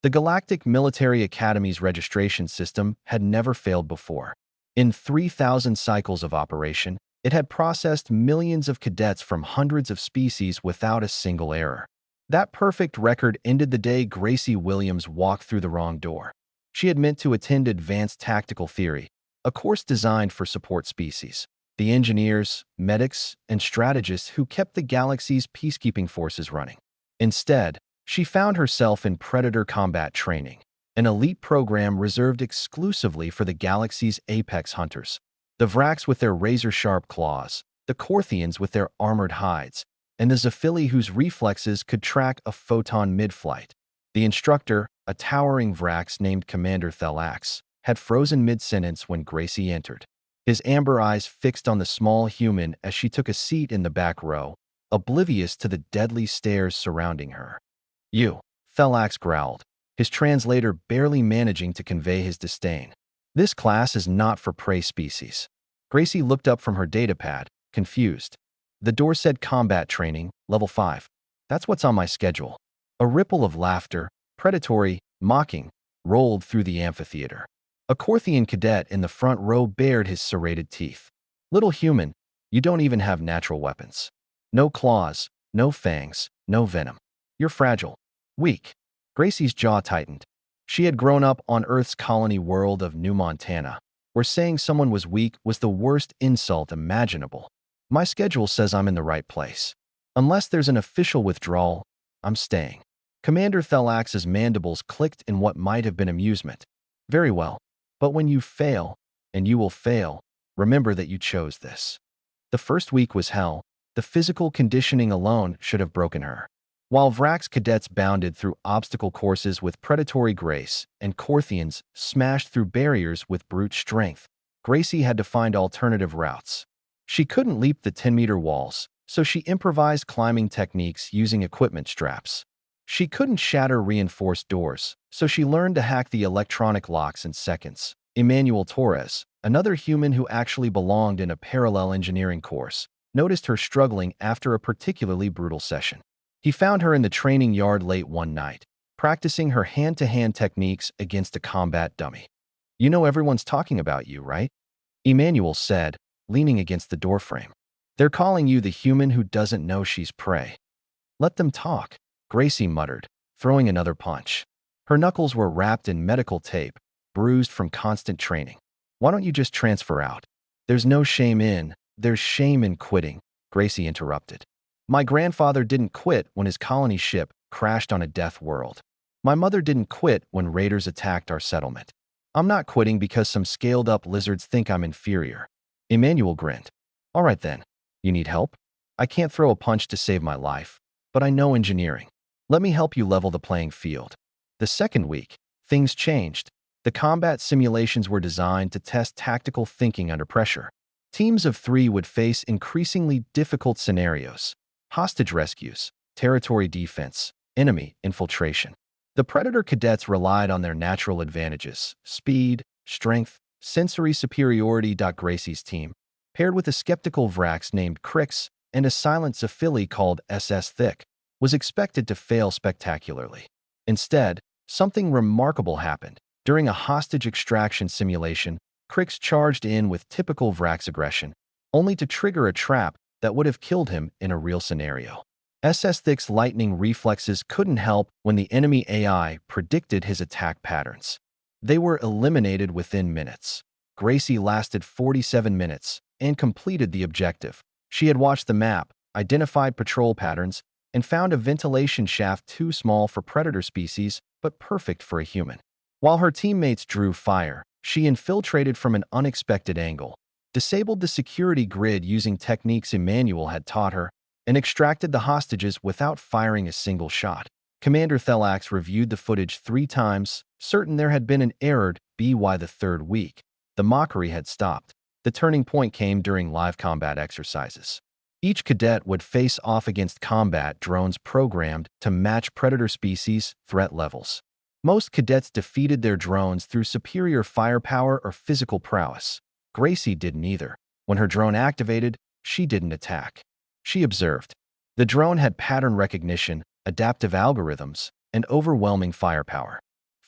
The Galactic Military Academy's registration system had never failed before. In 3,000 cycles of operation, it had processed millions of cadets from hundreds of species without a single error. That perfect record ended the day Gracie Williams walked through the wrong door. She had meant to attend Advanced Tactical Theory, a course designed for support species, the engineers, medics, and strategists who kept the galaxy's peacekeeping forces running. Instead, she found herself in Predator Combat Training, an elite program reserved exclusively for the galaxy's apex hunters. The Vraks with their razor-sharp claws, the Corthians with their armored hides, and the Zephyli whose reflexes could track a photon mid-flight. The instructor, a towering Vrax named Commander Thelax, had frozen mid-sentence when Gracie entered, his amber eyes fixed on the small human as she took a seat in the back row, oblivious to the deadly stares surrounding her. "You," Thelax growled, his translator barely managing to convey his disdain. "This class is not for prey species." Gracie looked up from her datapad, confused. The door said Combat Training, Level 5. "That's what's on my schedule." A ripple of laughter, predatory, mocking, rolled through the amphitheater. A Corthian cadet in the front row bared his serrated teeth. "Little human, you don't even have natural weapons. No claws, no fangs, no venom. You're fragile. Weak." Gracie's jaw tightened. She had grown up on Earth's colony world of New Montana, where saying someone was weak was the worst insult imaginable. "My schedule says I'm in the right place. Unless there's an official withdrawal, I'm staying." Commander Thelax's mandibles clicked in what might have been amusement. "Very well. But when you fail, and you will fail, remember that you chose this." The first week was hell. The physical conditioning alone should have broken her. While Vrax cadets bounded through obstacle courses with predatory grace and Corthians smashed through barriers with brute strength, Gracie had to find alternative routes. She couldn't leap the 10-meter walls, so she improvised climbing techniques using equipment straps. She couldn't shatter reinforced doors, so she learned to hack the electronic locks in seconds. Emmanuel Torres, another human who actually belonged in a parallel engineering course, noticed her struggling after a particularly brutal session. He found her in the training yard late one night, practicing her hand-to-hand techniques against a combat dummy. "You know everyone's talking about you, right?" Emmanuel said, leaning against the doorframe. "They're calling you the human who doesn't know she's prey." "Let them talk," Gracie muttered, throwing another punch. Her knuckles were wrapped in medical tape, bruised from constant training. "Why don't you just transfer out?" "There's no shame in, there's shame in quitting," Gracie interrupted. "My grandfather didn't quit when his colony ship crashed on a death world. My mother didn't quit when raiders attacked our settlement. I'm not quitting because some scaled-up lizards think I'm inferior." Emmanuel grinned. "All right then. You need help? I can't throw a punch to save my life, but I know engineering. Let me help you level the playing field." The second week, things changed. The combat simulations were designed to test tactical thinking under pressure. Teams of 3 would face increasingly difficult scenarios: hostage rescues, territory defense, enemy infiltration. The Predator cadets relied on their natural advantages: speed, strength, sensory superiority. Gracie's team, paired with a skeptical Vrax named Crix and a silent Zephyli called SS Thick, was expected to fail spectacularly. Instead, something remarkable happened. During a hostage extraction simulation, Crix charged in with typical Vrax aggression, only to trigger a trap that would have killed him in a real scenario. SS Thick's lightning reflexes couldn't help when the enemy AI predicted his attack patterns. They were eliminated within minutes. Gracie lasted 47 minutes and completed the objective. She had watched the map, identified patrol patterns, and found a ventilation shaft too small for predator species but perfect for a human. While her teammates drew fire, she infiltrated from an unexpected angle, disabled the security grid using techniques Emmanuel had taught her, and extracted the hostages without firing a single shot. Commander Thelax reviewed the footage 3 times, certain there had been an error. By the third week, the mockery had stopped. The turning point came during live combat exercises. Each cadet would face off against combat drones programmed to match predator species threat levels. Most cadets defeated their drones through superior firepower or physical prowess. Gracie didn't either. When her drone activated, she didn't attack. She observed. The drone had pattern recognition, adaptive algorithms, and overwhelming firepower.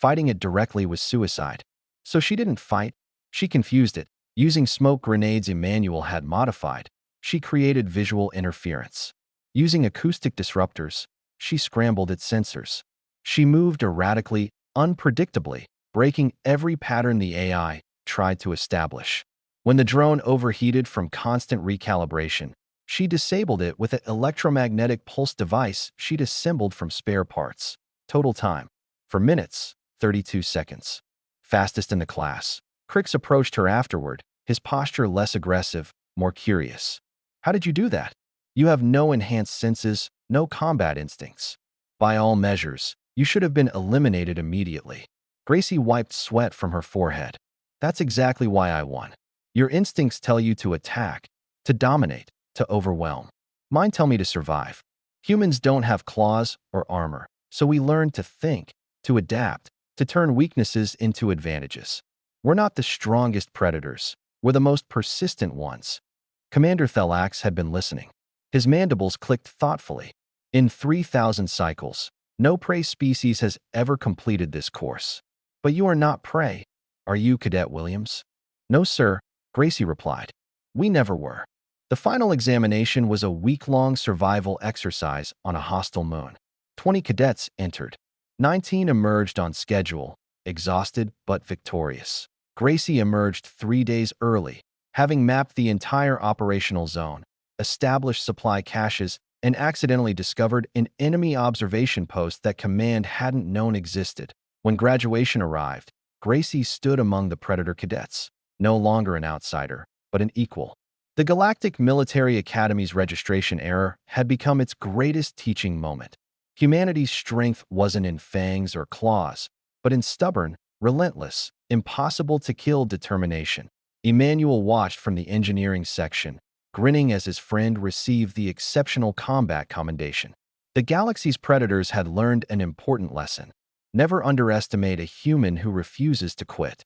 Fighting it directly was suicide. So she didn't fight. She confused it. Using smoke grenades Emmanuel had modified, she created visual interference. Using acoustic disruptors, she scrambled its sensors. She moved erratically, unpredictably, breaking every pattern the AI tried to establish. When the drone overheated from constant recalibration, she disabled it with an electromagnetic pulse device she'd assembled from spare parts. Total time: for minutes, 32 seconds. Fastest in the class. Crix approached her afterward, his posture less aggressive, more curious. How did you do that? You have no enhanced senses, no combat instincts. By all measures, you should have been eliminated immediately. Gracie wiped sweat from her forehead. That's exactly why I won. Your instincts tell you to attack, to dominate, to overwhelm. Mine tell me to survive. Humans don't have claws or armor, so we learn to think, to adapt, to turn weaknesses into advantages. We're not the strongest predators. We're the most persistent ones. Commander Thelax had been listening. His mandibles clicked thoughtfully. In 3,000 cycles, no prey species has ever completed this course. But you are not prey. Are you, Cadet Williams? No, sir, Gracie replied. We never were. The final examination was a week-long survival exercise on a hostile moon. 20 cadets entered. 19 emerged on schedule, exhausted but victorious. Gracie emerged 3 days early, having mapped the entire operational zone, established supply caches, and accidentally discovered an enemy observation post that Command hadn't known existed. When graduation arrived, Gracie stood among the Predator cadets, no longer an outsider, but an equal. The Galactic Military Academy's registration error had become its greatest teaching moment. Humanity's strength wasn't in fangs or claws, but in stubborn, relentless, impossible-to-kill determination. Emmanuel watched from the engineering section, grinning as his friend received the Exceptional Combat Commendation. The galaxy's predators had learned an important lesson. Never underestimate a human who refuses to quit.